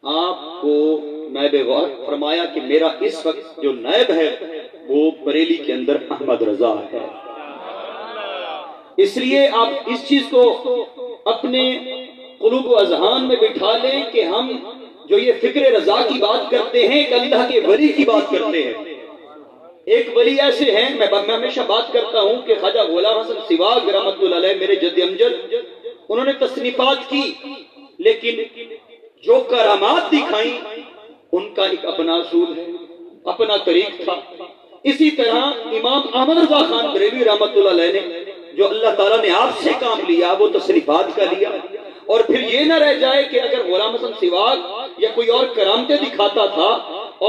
آپ کو نائب غوث فرمایا کہ میرا اس وقت جو نائب ہے وہ بریلی کے اندر احمد رضا ہے. اس لیے آپ اس چیز کو اپنے قلوب و اذہان میں بٹھا لیں کہ ہم جو یہ فکر رضا کی بات کرتے ہیں کہ اللہ کے ولی کی بات کرتے ہیں. ایک ولی ایسے ہیں، میں ہمیشہ بات کرتا ہوں کہ خواجہ غلام حسن سیواگ رحمۃ اللہ علیہ میرے جد امجد، انہوں نے تصنیفات کی لیکن جو کرامات دکھائیں ان کا ایک اپنا اصول ہے، اپنا طریق تھا. اسی طرح امام احمد رضا خان بریلوی رحمۃ اللہ علیہ نے جو اللہ تعالیٰ نے آپ سے کام لیا وہ تصریفات کا لیا. اور پھر یہ نہ رہ جائے کہ اگر غلام حسن سیواگ یا کوئی اور کرامتیں دکھاتا تھا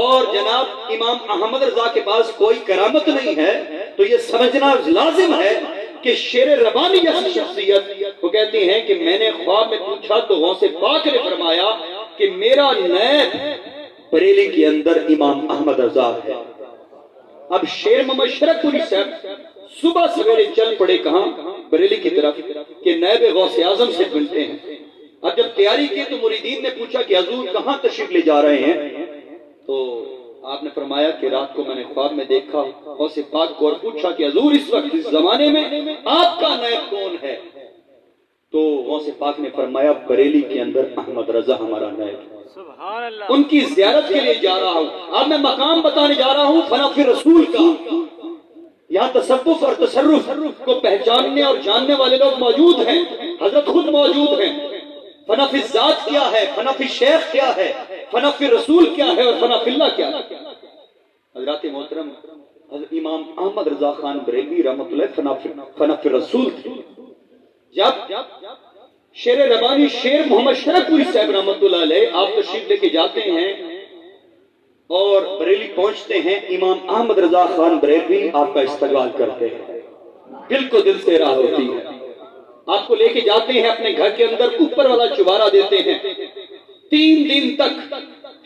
اور جناب امام احمد رضا کے پاس کوئی کرامت نہیں ہے تو یہ سمجھنا لازم ہے کہ شیر ربانی جیسی شخصیت وہ کہتی ہیں کہ میں نے خواب میں پوچھا تو غوث پاک نے فرمایا کہ میرا نیب بریلی کے اندر امام احمد رضا ہے. اب شیر محمد شرف پوری صاحب صبح سویرے چل پڑے کہاں؟ بریلی کی طرف کہ نیب غوث اعظم سے ملتے ہیں. اب جب تیاری کی تو مریدین نے پوچھا کہ حضور کہاں تشریف لے جا رہے ہیں؟ تو آپ نے فرمایا کہ رات کو میں نے خواب میں دیکھا غوث پاک کو اور پوچھا کہ حضور اس وقت اس زمانے میں آپ کا نیب کون ہے؟ تو غوث پاک نے فرمایا بریلی کے اندر احمد رضا ہمارا نیب. ان کی زیارت کے لیے جا رہا ہوں. اب میں مقام بتانے جا رہا ہوں فنا فی رسول کا. یہاں تصوف اور تصرف کو پہچاننے اور جاننے والے لوگ موجود ہیں، حضرت خود موجود ہیں. فنا فی ذات کیا ہے، فنا فی شیخ کیا ہے، فنا فی رسول کیا ہے اور فنا فی اللہ کیا ہے. حضرات محترم حضرت امام احمد رضا خان بریلوی رحمۃ اللہ فنا فی رسول تھے. جب شیر ربانی شیر محمد شرف پوری صاحب رحمۃ اللہ علیہ آپ تشریف لے کے جاتے ہیں اور بریلی پہنچتے ہیں، امام احمد رضا خان بریلوی آپ کا استقبال کرتے ہیں، دل کو دل سے راہ ہوتی ہے. آپ کو لے کے جاتے ہیں اپنے گھر کے اندر، اوپر والا چوبارہ دیتے ہیں. 3 دن تک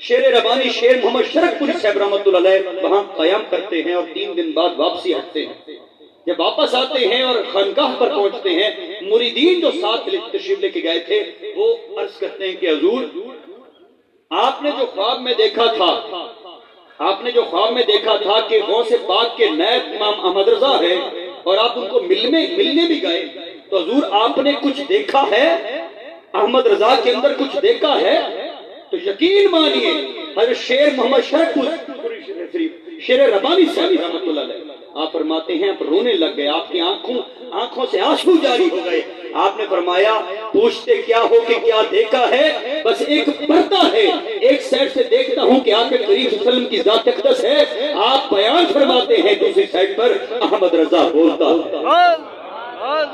شیر ربانی شیر محمد شرف پوری صاحب رحمۃ اللہ علیہ وہاں قیام کرتے ہیں اور 3 دن بعد واپسی ہٹتے ہیں. جب واپس آتے ہیں اور خانقاہ پر پہنچتے ہیں، مریدین جو ساتھ تشریف لے کے گئے تھے وہ عرض کرتے ہیں کہ حضور آپ نے جو خواب میں دیکھا تھا کہ غوث پاک کے نیب امام احمد رضا ہے اور آپ ان کو ملنے بھی گئے، تو حضور آپ نے کچھ دیکھا ہے، احمد رضا کے اندر کچھ دیکھا ہے؟ تو یقین مانیے حضرت شیر محمد شرف شیر ربانی صاحب رحمۃ اللہ علیہ آپ فرماتے ہیں آپ رونے لگ گئے، آپ کی آنکھوں سے آنسو جاری ہو گئے. آپ نے فرمایا پوچھتے کیا ہو کہ کیا دیکھا ہے؟ بس ایک پردہ ہے، ایک سائڈ سے دیکھتا ہوں کہ آپ کے کریم صلی اللہ علیہ وسلم کی ذات اقدس ہے، آپ بیان فرماتے ہیں، دوسری سائڈ پر احمد رضا بولتا ہے.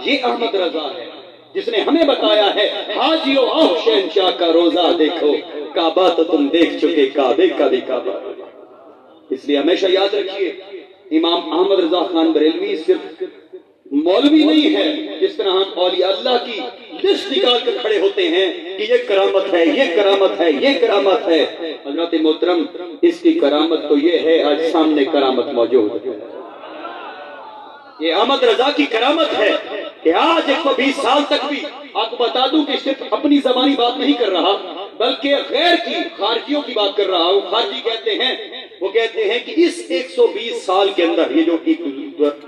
یہ احمد رضا ہے جس نے ہمیں بتایا ہے حاجیو آؤ شہنشاہ کا روزہ دیکھو، کعبہ تو تم دیکھ چکے، کعبے کا بھی کعبہ. اس لیے ہمیشہ یاد رکھیے امام احمد رضا خان بریلوی صرف مولوی نہیں ہے، جس طرح ہم اولیاء اللہ کی لسٹ نکال کر کھڑے ہوتے ہیں کہ یہ کرامت ہے، یہ کرامت ہے، یہ کرامت ہے. حضرات محترم اس کی کرامت تو یہ ہے آج سامنے کرامت موجود ہے. یہ احمد رضا کی کرامت ہے کہ آج 120 سال تک بھی آپ کو بتا دوں کہ صرف اپنی زبانی بات نہیں کر رہا بلکہ غیر کی خارجیوں کی بات کر رہا ہوں. خارجی کہتے ہیں کہ اس 120 سال کے اندر یہ جو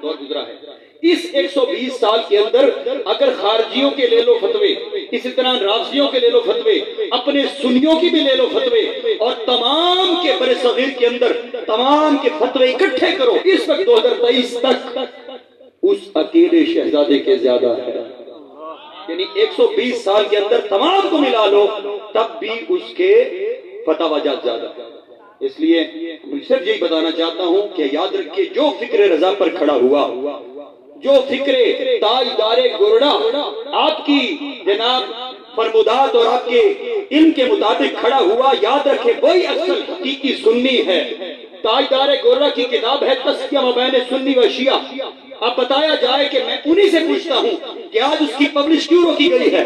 دور گزرا ہے، اس 120 سال کے اندر اگر خارجیوں کے لے لو فتوے، اسی طرح رافضیوں کے لے لو فتوے، اپنے سنیوں کی بھی لے لو فتوے، اور تمام کے بر صغیر کے اندر تمام کے فتوے اکٹھے کرو، اس وقت 2023 تک اس اکیلے شہزادے کے زیادہ ہے. یعنی 120 سال کے اندر تمام کو ملا لو تب بھی اس کے فتاوی زیادہ. اس لیے میں صرف یہی بتانا چاہتا ہوں کہ یاد رکھیے جو فکر رضا پر کھڑا ہوا، جو فکر تاجدار گورڑا آپ کی جناب فرمودات اور آپ کے علم کے مطابق کھڑا ہوا، یاد رکھے وہی اصل حقیقی سنی ہے. تاجدار گورڑا کی کتاب ہے تزکیہ مابین سنی و شیعہ. اب بتایا جائے کہ میں انہی سے پوچھتا ہوں کہ آج اس کی پبلش کیوں روکی گئی ہے؟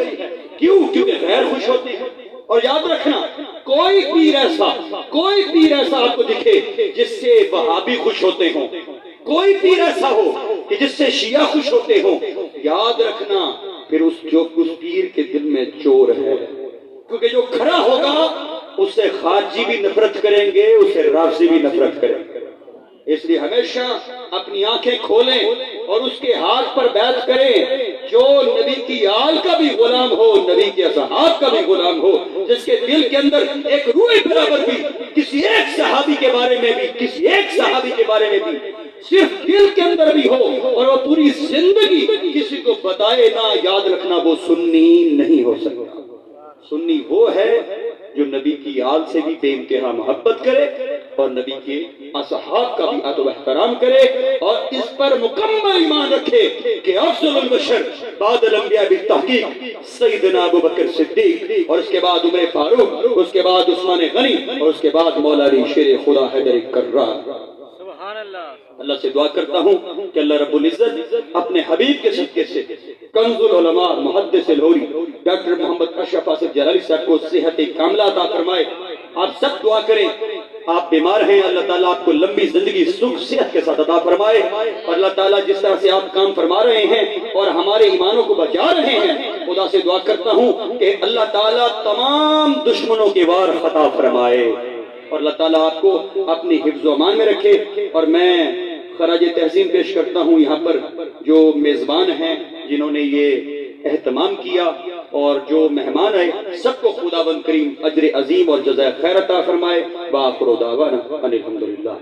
کیونکہ غیر خوش ہوتے ہیں. اور یاد رکھنا کوئی پیر ایسا آپ کو دکھے جس سے وہابی خوش ہوتے ہوں، کوئی پیر ایسا ہو کہ جس سے شیعہ خوش ہوتے ہوں، یاد رکھنا پھر اس پیر کے دل میں چور ہے، کیونکہ جو کھڑا ہوگا اس سے خارجی بھی نفرت کریں گے، اس سے رافضی بھی نفرت کریں گے۔ اس لیے ہمیشہ اپنی آنکھیں کھولیں اور اس کے ہاتھ پر بیعت کریں جو نبی کی آل کا بھی غلام ہو، نبی کے اصحاب کا بھی غلام ہو، جس کے دل کے اندر ایک روح برابر بھی کسی ایک صحابی کے بارے میں بھی، کسی ایک صحابی کے بارے میں بھی صرف دل کے اندر بھی ہو، اور وہ پوری زندگی کسی کو بتائے نہ، یاد رکھنا وہ سنی نہیں ہو سکتا۔ سنی وہ ہے جو نبی کی آل سے بھی بے انتہا محبت کرے اور نبی کے اصحاب کا بھی ادب و احترام کرے، اور اس پر مکمل ایمان رکھے کہ افضل البشر بعد الانبیاء بالتحقیق سیدنا ابوبکر صدیق، اور اس کے بعد عمر فاروق، اس کے بعد عثمان غنی، اور اس کے بعد مولا علی شیر خدا حیدر کرار۔ اللہ سے دعا کرتا ہوں کہ اللہ رب العزت اپنے حبیب کے صدقے سے کنز العلماء محدث لاہوری ڈاکٹر محمد اشرف آصف جلالی صاحب کو صحت کاملہ عطا فرمائے۔ آپ سب دعا کریں، آپ بیمار ہیں، اللہ تعالیٰ آپ کو لمبی زندگی سکھ صحت کے ساتھ عطا فرمائے، اور اللہ تعالیٰ جس طرح سے آپ کام فرما رہے ہیں اور ہمارے ایمانوں کو بچا رہے ہیں، خدا سے دعا کرتا ہوں کہ اللہ تعالیٰ تمام دشمنوں کے وار فتح فرمائے، اور اللہ تعالیٰ آپ کو اپنی حفظ و امان میں رکھے۔ اور میں خراج تحسین پیش کرتا ہوں یہاں پر جو میزبان ہیں جنہوں نے یہ اہتمام کیا، اور جو مہمان آئے، سب کو خداوند کریم اجر عظیم اور جزائے خیر عطا فرمائے۔ وآخر دعوانا ان الحمدللہ۔